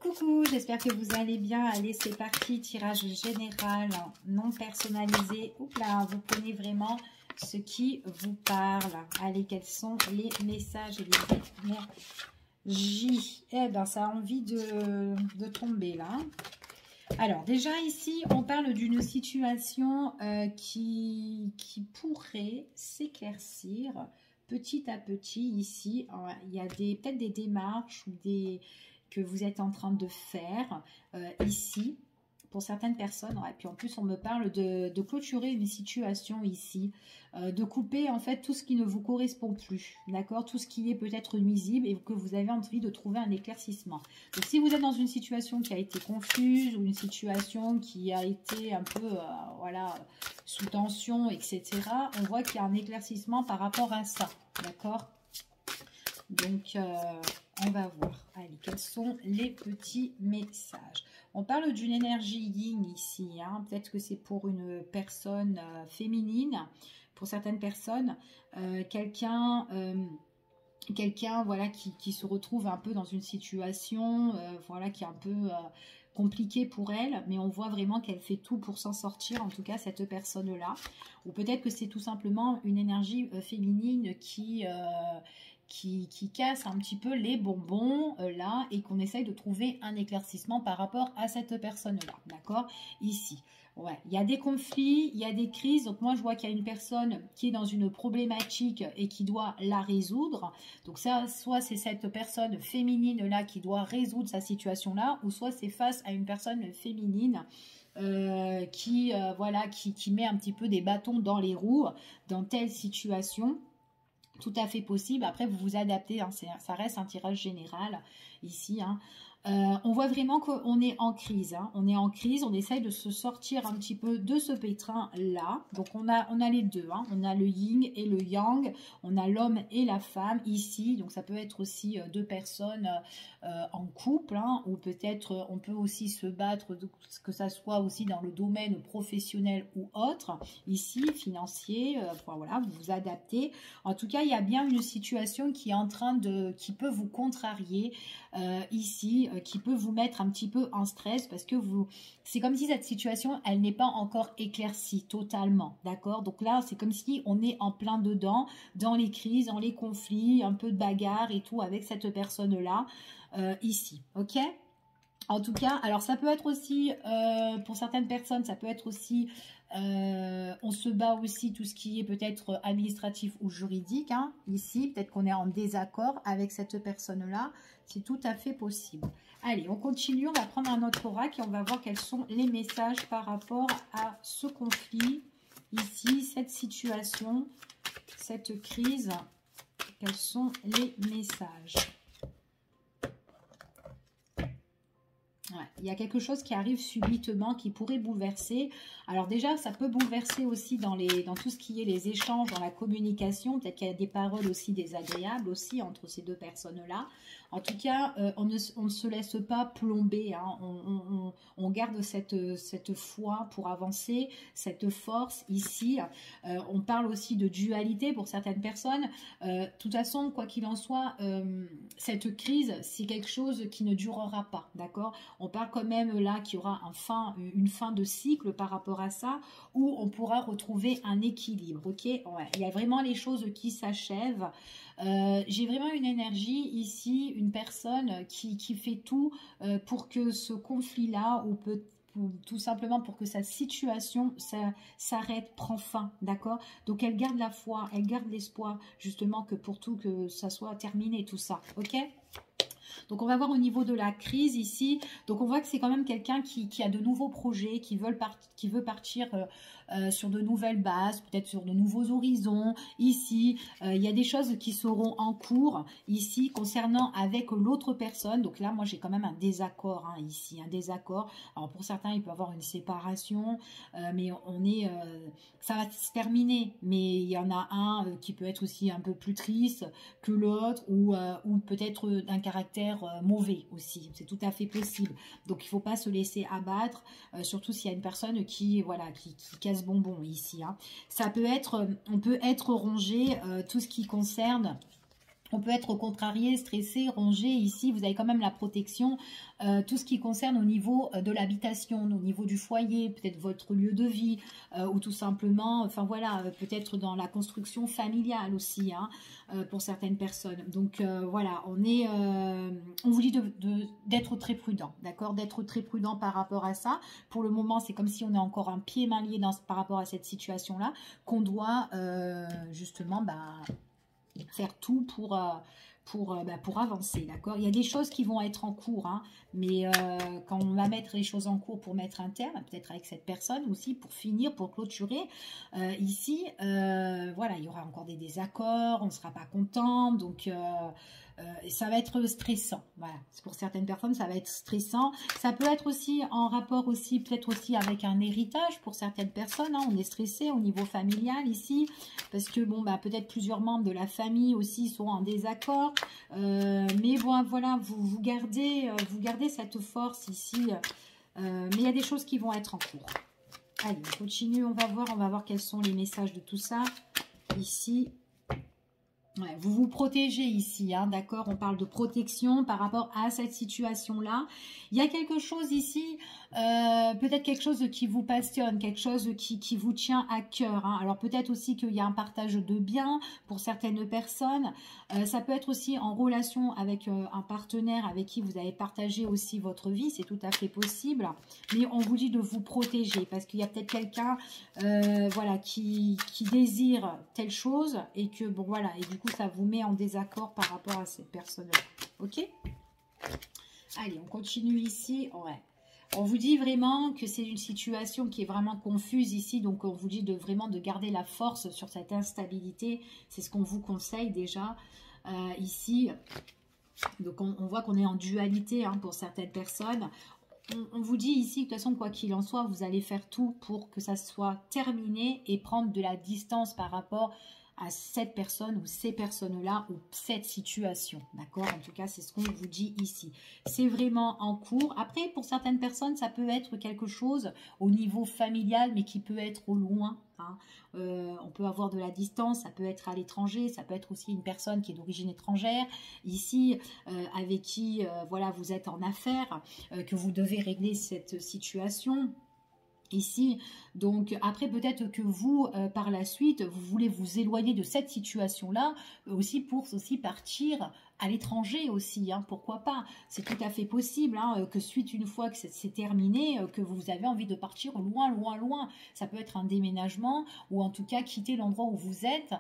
Coucou, j'espère que vous allez bien. Allez, c'est parti, tirage général, non personnalisé. Oups là, vous prenez vraiment ce qui vous parle. Allez, quels sont les messages et les énergies? Eh ben, ça a envie de tomber là. Alors, déjà ici, on parle d'une situation qui pourrait s'éclaircir petit à petit ici. Il y a peut-être des démarches ou que vous êtes en train de faire ici pour certaines personnes. Et puis en plus, on me parle de clôturer une situation ici, de couper en fait tout ce qui ne vous correspond plus, d'accord, tout ce qui est peut-être nuisible et que vous avez envie de trouver un éclaircissement. Donc si vous êtes dans une situation qui a été confuse ou une situation qui a été un peu voilà, sous tension, etc., on voit qu'il y a un éclaircissement par rapport à ça, d'accord. Donc on va voir. Allez, quels sont les petits messages? On parle d'une énergie yin ici, hein. Peut-être que c'est pour une personne féminine, pour certaines personnes, quelqu'un voilà, qui se retrouve un peu dans une situation voilà, qui est un peu compliquée pour elle, mais on voit vraiment qu'elle fait tout pour s'en sortir, en tout cas cette personne-là. Ou peut-être que c'est tout simplement une énergie féminine qui casse un petit peu les bonbons là, et qu'on essaye de trouver un éclaircissement par rapport à cette personne-là, d'accord, ici. Ouais, il y a des conflits, il y a des crises. Donc moi, je vois qu'il y a une personne qui est dans une problématique et qui doit la résoudre. Donc ça, soit c'est cette personne féminine-là qui doit résoudre sa situation-là, ou soit c'est face à une personne féminine voilà, qui met un petit peu des bâtons dans les roues dans telle situation. Tout à fait possible. Après, vous vous adaptez, hein, ça reste un tirage général ici, hein. On voit vraiment qu'on est en crise, hein. On est en crise, on essaye de se sortir un petit peu de ce pétrin là. Donc on a les deux, hein. On a le yin et le yang, on a l'homme et la femme ici. Donc ça peut être aussi deux personnes en couple, hein, ou peut-être on peut aussi se battre, que ça soit aussi dans le domaine professionnel ou autre, ici financier, voilà, vous vous adaptez. En tout cas, il y a bien une situation qui est en train qui peut vous contrarier ici, qui peut vous mettre un petit peu en stress, parce que c'est comme si cette situation, elle n'est pas encore éclaircie totalement, d'accord. Donc là, c'est comme si on est en plein dedans, dans les crises, dans les conflits, un peu de bagarre et tout avec cette personne-là, ici, ok. En tout cas, alors ça peut être aussi, pour certaines personnes, ça peut être aussi, on se bat aussi tout ce qui est peut-être administratif ou juridique, hein, ici, peut-être qu'on est en désaccord avec cette personne-là, c'est tout à fait possible. Allez, on continue, on va prendre un autre oracle et on va voir quels sont les messages par rapport à ce conflit, ici, cette situation, cette crise, quels sont les messages? Ouais, il y a quelque chose qui arrive subitement, qui pourrait bouleverser. Alors déjà, ça peut bouleverser aussi dans tout ce qui est les échanges, dans la communication. Peut-être qu'il y a des paroles aussi désagréables aussi entre ces deux personnes-là. En tout cas, on ne se laisse pas plomber, hein. On garde cette foi pour avancer, cette force ici. On parle aussi de dualité pour certaines personnes. De toute façon, quoi qu'il en soit, cette crise, c'est quelque chose qui ne durera pas, d'accord? On parle quand même là qu'il y aura une fin de cycle par rapport à ça, où on pourra retrouver un équilibre, ok? Ouais, il y a vraiment les choses qui s'achèvent. J'ai vraiment une énergie ici, une personne qui fait tout pour que ce conflit-là, ou tout simplement pour que sa situation s'arrête, prend fin, d'accord? Donc elle garde la foi, elle garde l'espoir, justement, que pour tout, que ça soit terminé, tout ça, ok? Donc on va voir au niveau de la crise ici. Donc on voit que c'est quand même quelqu'un qui a de nouveaux projets, qui veut partir sur de nouvelles bases, peut-être sur de nouveaux horizons. Ici, il y a des choses qui seront en cours ici concernant avec l'autre personne. Donc là, moi j'ai quand même un désaccord, hein, ici, un désaccord. Alors pour certains, il peut y avoir une séparation, mais ça va se terminer. Mais il y en a un qui peut être aussi un peu plus triste que l'autre, ou peut-être d'un caractère mauvais aussi, c'est tout à fait possible. Donc il ne faut pas se laisser abattre, surtout s'il y a une personne qui casse bonbon ici, hein. Ça peut être, on peut être rongé, tout ce qui concerne On peut être contrarié, stressé, rongé. Ici, vous avez quand même la protection. Tout ce qui concerne au niveau de l'habitation, au niveau du foyer, peut-être votre lieu de vie, ou tout simplement, enfin voilà, peut-être dans la construction familiale aussi, hein, pour certaines personnes. Donc voilà, on vous dit d'être très prudent, d'accord, d'être très prudent par rapport à ça. Pour le moment, c'est comme si on est encore un pied main lié par rapport à cette situation-là, qu'on doit justement faire tout pour avancer, d'accord. Il y a des choses qui vont être en cours, hein, mais quand on va mettre les choses en cours pour mettre un terme, peut-être avec cette personne aussi, pour finir, pour clôturer, ici, voilà, il y aura encore des désaccords, on ne sera pas content, donc ça va être stressant, voilà. Pour certaines personnes, ça va être stressant. Ça peut être aussi en rapport aussi, peut-être aussi avec un héritage pour certaines personnes, hein. On est stressé au niveau familial ici, parce que bon, peut-être plusieurs membres de la famille aussi sont en désaccord. Mais bon, voilà, vous gardez cette force ici. Mais il y a des choses qui vont être en cours. Allez, on continue, on va voir quels sont les messages de tout ça ici. Ouais, vous vous protégez ici, hein, d'accord. On parle de protection par rapport à cette situation-là. Il y a quelque chose ici, peut-être quelque chose qui vous passionne, quelque chose qui vous tient à cœur, hein. Alors peut-être aussi qu'il y a un partage de biens pour certaines personnes. Ça peut être aussi en relation avec un partenaire avec qui vous avez partagé aussi votre vie. C'est tout à fait possible. Mais on vous dit de vous protéger parce qu'il y a peut-être quelqu'un voilà, qui désire telle chose et que, bon, voilà, et du coup, ça vous met en désaccord par rapport à cette personne-là. Ok? Allez, on continue ici. Ouais. On vous dit vraiment que c'est une situation qui est vraiment confuse ici. Donc, on vous dit vraiment de garder la force sur cette instabilité. C'est ce qu'on vous conseille déjà ici. Donc, on voit qu'on est en dualité, hein, pour certaines personnes. On vous dit ici, de toute façon, quoi qu'il en soit, vous allez faire tout pour que ça soit terminé et prendre de la distance par rapport à cette personne ou ces personnes-là ou cette situation, d'accord? En tout cas, c'est ce qu'on vous dit ici. C'est vraiment en cours. Après, pour certaines personnes, ça peut être quelque chose au niveau familial, mais qui peut être au loin, hein. On peut avoir de la distance, ça peut être à l'étranger, ça peut être aussi une personne qui est d'origine étrangère, ici, avec qui, voilà, vous êtes en affaires, que vous devez régler cette situation. Ici, donc après peut-être que vous, par la suite, vous voulez vous éloigner de cette situation-là, aussi pour aussi partir à l'étranger aussi, hein, pourquoi pas, c'est tout à fait possible, hein, que suite une fois que c'est terminé, que vous avez envie de partir loin, loin, loin, ça peut être un déménagement, ou en tout cas quitter l'endroit où vous êtes,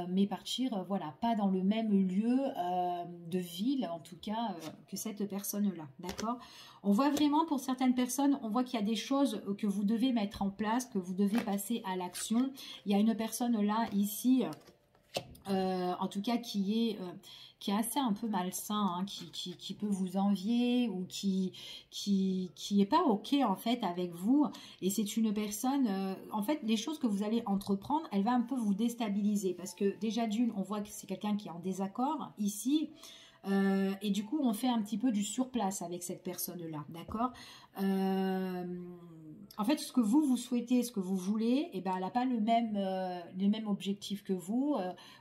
mais partir, voilà, pas dans le même lieu de ville, en tout cas, que cette personne-là, d'accord? On voit vraiment pour certaines personnes, on voit qu'il y a des choses que vous devez mettre en place, que vous devez passer à l'action. Il y a une personne là, ici, en tout cas qui est assez un peu malsain, hein, qui peut vous envier ou qui est pas ok en fait avec vous. Et c'est une personne, en fait, les choses que vous allez entreprendre, elle va un peu vous déstabiliser parce que déjà d'une, on voit que c'est quelqu'un qui est en désaccord ici. Et du coup, on fait un petit peu du surplace avec cette personne-là, d'accord? En fait, ce que vous souhaitez, ce que vous voulez, eh ben, elle n'a pas le même objectif que vous,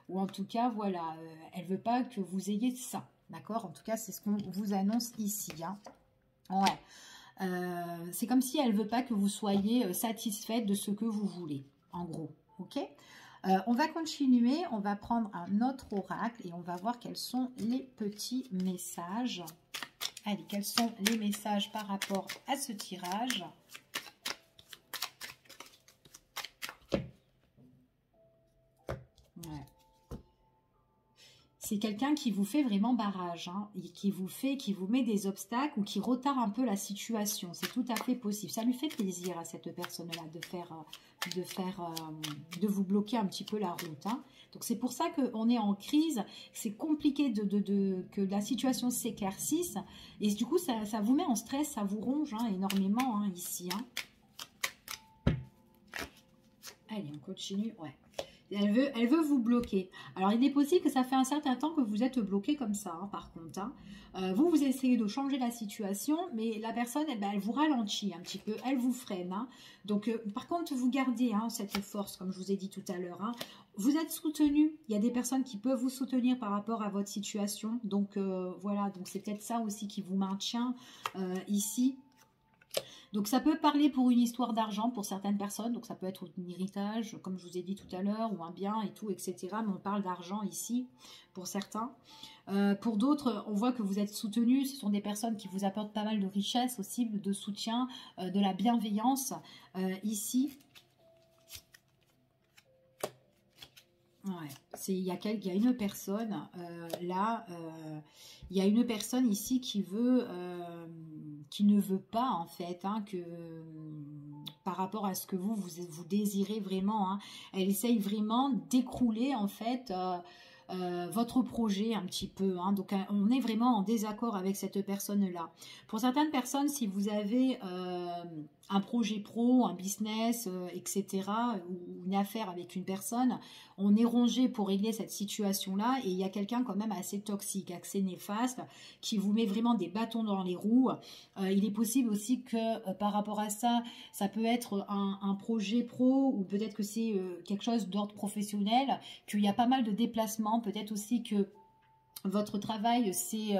ou en tout cas, voilà, elle ne veut pas que vous ayez ça, d'accord? En tout cas, c'est ce qu'on vous annonce ici, hein. Ouais. C'est comme si elle ne veut pas que vous soyez satisfaite de ce que vous voulez, en gros, ok? On va continuer, on va prendre un autre oracle et on va voir quels sont les petits messages. Allez, quels sont les messages par rapport à ce tirage? Ouais. C'est quelqu'un qui vous fait vraiment barrage, hein, et qui vous met des obstacles ou qui retarde un peu la situation. C'est tout à fait possible. Ça lui fait plaisir à cette personne-là de vous bloquer un petit peu la route, hein. Donc c'est pour ça qu'on est en crise. C'est compliqué que la situation s'éclaircisse. Et du coup, ça vous met en stress, ça vous ronge, hein, énormément, hein, ici, hein. Allez, on continue. Ouais. Elle veut vous bloquer. Alors, il est possible que ça fait un certain temps que vous êtes bloqué comme ça, hein, par contre. Hein. Vous essayez de changer la situation, mais la personne, eh ben, elle vous ralentit un petit peu, elle vous freine. Hein. Donc, par contre, vous gardez hein, cette force, comme je vous ai dit tout à l'heure. Hein. Vous êtes soutenu. Il y a des personnes qui peuvent vous soutenir par rapport à votre situation. Donc, voilà. Donc, c'est peut-être ça aussi qui vous maintient ici. Donc ça peut parler pour une histoire d'argent pour certaines personnes, donc ça peut être un héritage, comme je vous ai dit tout à l'heure, ou un bien et tout, etc. Mais on parle d'argent ici pour certains. Pour d'autres, on voit que vous êtes soutenu, ce sont des personnes qui vous apportent pas mal de richesse aussi, de soutien, de la bienveillance ici. Ouais, il y a une personne là, il y a une personne ici qui ne veut pas en fait hein, que par rapport à ce que vous désirez vraiment. Hein, elle essaye vraiment d'écrouler en fait votre projet un petit peu. Hein, donc on est vraiment en désaccord avec cette personne-là. Pour certaines personnes, si vous avez un projet pro, un business, etc., ou une affaire avec une personne, on est rongé pour régler cette situation-là et il y a quelqu'un quand même assez toxique, assez néfaste, qui vous met vraiment des bâtons dans les roues. Il est possible aussi que par rapport à ça, ça peut être un projet pro ou peut-être que c'est quelque chose d'ordre professionnel, qu'il y a pas mal de déplacements, peut-être aussi que votre travail, c'est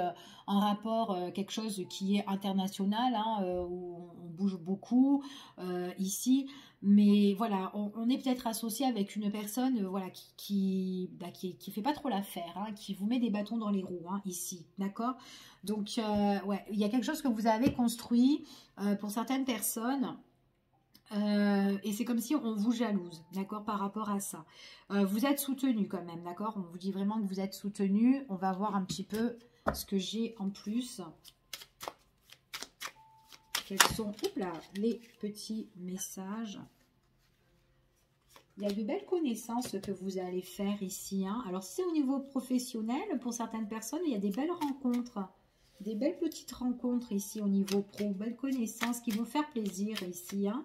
en rapport quelque chose qui est international, hein, où on bouge beaucoup ici. Mais voilà, on est peut-être associé avec une personne voilà, qui fait pas trop l'affaire, hein, qui vous met des bâtons dans les roues hein, ici, d'accord? Donc, ouais, il y a quelque chose que vous avez construit pour certaines personnes. Et c'est comme si on vous jalouse, d'accord, par rapport à ça. Vous êtes soutenu quand même, d'accord? On vous dit vraiment que vous êtes soutenu. On va voir un petit peu ce que j'ai en plus. Quels sont les petits messages? Il y a de belles connaissances que vous allez faire ici. Hein. Alors, si c'est au niveau professionnel, pour certaines personnes, il y a des belles rencontres. Des belles petites rencontres ici au niveau pro. Belles connaissances qui vont faire plaisir ici. Hein.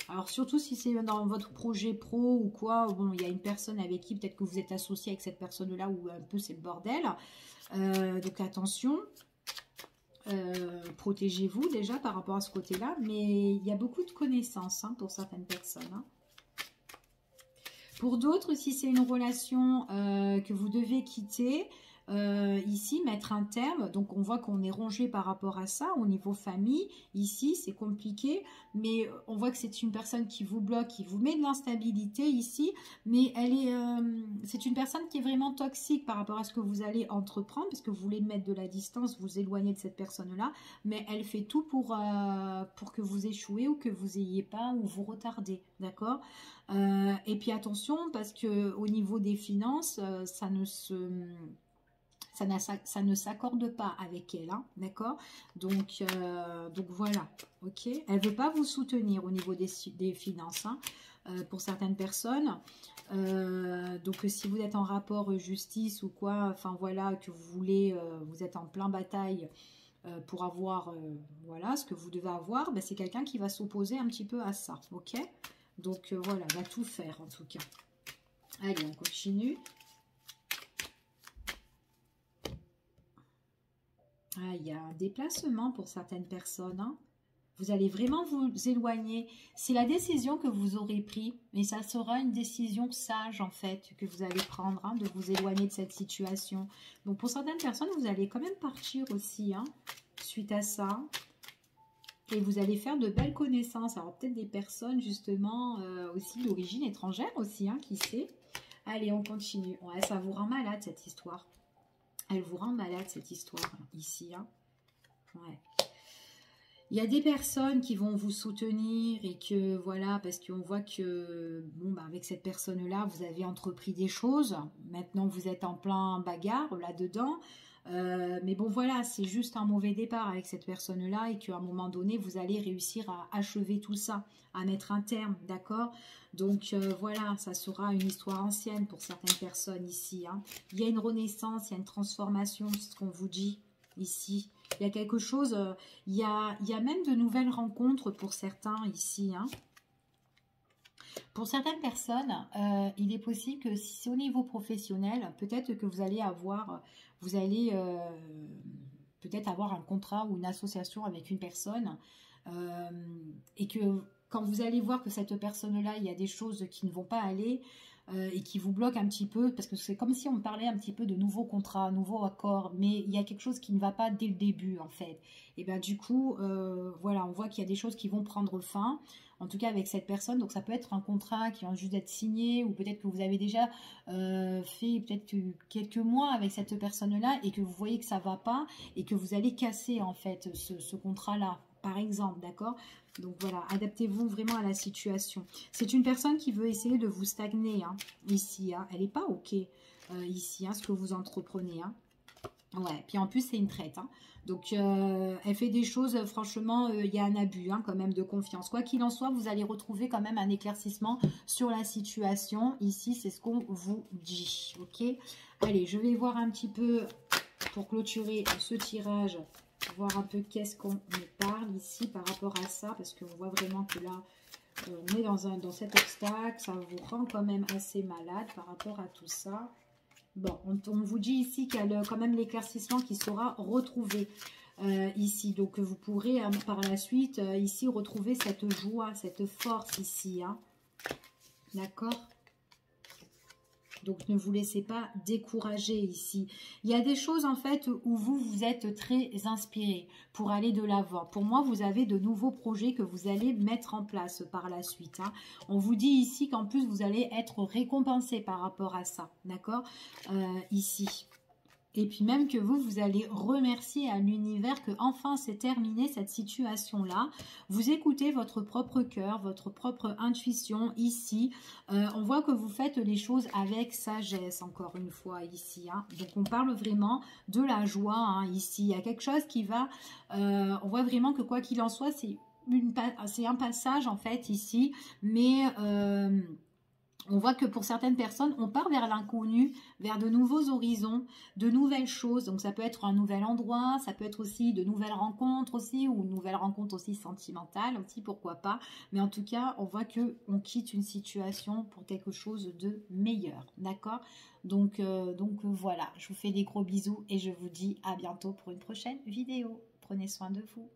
Alors, surtout si c'est dans votre projet pro ou quoi. Bon, il y a une personne avec qui peut-être que vous êtes associé avec cette personne-là ou un peu c'est le bordel. Donc, attention. Protégez-vous déjà par rapport à ce côté-là. Mais il y a beaucoup de connaissances hein, pour certaines personnes. Hein. Pour d'autres, si c'est une relation que vous devez quitter, ici, mettre un terme, donc on voit qu'on est rongé par rapport à ça, au niveau famille, ici, c'est compliqué, mais on voit que c'est une personne qui vous bloque, qui vous met de l'instabilité ici, mais c'est une personne qui est vraiment toxique par rapport à ce que vous allez entreprendre, parce que vous voulez mettre de la distance, vous éloigner de cette personne-là, mais elle fait tout pour que vous échouez ou que vous ayez pas, ou vous retardez, d'accord? Et puis attention, parce que au niveau des finances, ça ne s'accorde pas avec elle, hein, d'accord? Donc voilà, ok? Elle veut pas vous soutenir au niveau des finances, hein, pour certaines personnes. Donc si vous êtes en rapport justice ou quoi, enfin voilà, que vous voulez, vous êtes en plein bataille pour avoir, voilà, ce que vous devez avoir, ben, c'est quelqu'un qui va s'opposer un petit peu à ça, ok? Donc voilà, elle va tout faire en tout cas. Allez, on continue. Ah, il y a un déplacement pour certaines personnes. Hein. Vous allez vraiment vous éloigner. C'est la décision que vous aurez prise. Mais ça sera une décision sage, en fait, que vous allez prendre, hein, de vous éloigner de cette situation. Donc, pour certaines personnes, vous allez quand même partir aussi, hein, suite à ça. Et vous allez faire de belles connaissances. Alors, peut-être des personnes, justement, aussi d'origine étrangère aussi, hein, qui sait. Allez, on continue. Ouais, ça vous rend malade, cette histoire. Elle vous rend malade, cette histoire, ici. Hein. Ouais. Il y a des personnes qui vont vous soutenir et que, voilà, parce qu'on voit que, bon, bah, avec cette personne-là, vous avez entrepris des choses. Maintenant, vous êtes en plein bagarre, là-dedans. Mais bon, voilà, c'est juste un mauvais départ avec cette personne-là et qu'à un moment donné, vous allez réussir à achever tout ça, à mettre un terme, d'accord? Donc, voilà, ça sera une histoire ancienne pour certaines personnes ici. Hein. Il y a une renaissance, il y a une transformation, c'est ce qu'on vous dit ici. Il y a quelque chose, il y a même de nouvelles rencontres pour certains ici. Hein. Pour certaines personnes, il est possible que si c'est au niveau professionnel, peut-être que vous allez avoir, peut-être avoir un contrat ou une association avec une personne et que quand vous allez voir que cette personne-là, il y a des choses qui ne vont pas aller et qui vous bloquent un petit peu, parce que c'est comme si on parlait un petit peu de nouveaux contrats, nouveaux accords, mais il y a quelque chose qui ne va pas dès le début en fait. Et bien du coup, voilà, on voit qu'il y a des choses qui vont prendre fin, en tout cas avec cette personne. Donc ça peut être un contrat qui vient juste d'être signé, ou peut-être que vous avez déjà fait peut-être quelques mois avec cette personne-là et que vous voyez que ça ne va pas et que vous allez casser en fait ce contrat-là, par exemple, d'accord? Donc voilà, adaptez-vous vraiment à la situation. C'est une personne qui veut essayer de vous stagner, hein, ici. Hein. Elle n'est pas OK ici, hein, ce que vous entreprenez. Hein. Ouais, puis en plus, c'est une traite. Hein. Donc, elle fait des choses, franchement, il y a un abus hein, quand même de confiance. Quoi qu'il en soit, vous allez retrouver quand même un éclaircissement sur la situation. Ici, c'est ce qu'on vous dit. OK? Allez, je vais voir un petit peu, pour clôturer ce tirage, voir un peu qu'est-ce qu'on me parle ici par rapport à ça, parce qu'on voit vraiment que là, on est dans cet obstacle, ça vous rend quand même assez malade par rapport à tout ça. Bon, on vous dit ici qu'il y a quand même l'éclaircissement qui sera retrouvé ici, donc vous pourrez par la suite ici retrouver cette joie, cette force ici, hein. D'accord ? Donc, ne vous laissez pas décourager ici. Il y a des choses, en fait, où vous êtes très inspiré pour aller de l'avant. Pour moi, vous avez de nouveaux projets que vous allez mettre en place par la suite. Hein. On vous dit ici qu'en plus, vous allez être récompensé par rapport à ça. D'accord ici. Et puis même que vous allez remercier à l'univers que enfin c'est terminé cette situation-là. Vous écoutez votre propre cœur, votre propre intuition ici. On voit que vous faites les choses avec sagesse, encore une fois, ici. Hein. Donc on parle vraiment de la joie, hein, ici. Il y a quelque chose qui va... on voit vraiment que quoi qu'il en soit, c'est un passage, en fait, ici. Mais... on voit que pour certaines personnes, on part vers l'inconnu, vers de nouveaux horizons, de nouvelles choses. Donc ça peut être un nouvel endroit, ça peut être aussi de nouvelles rencontres aussi, ou une nouvelle rencontre aussi sentimentale aussi, pourquoi pas. Mais en tout cas, on voit que on quitte une situation pour quelque chose de meilleur, d'accord ? Donc voilà, je vous fais des gros bisous et je vous dis à bientôt pour une prochaine vidéo. Prenez soin de vous.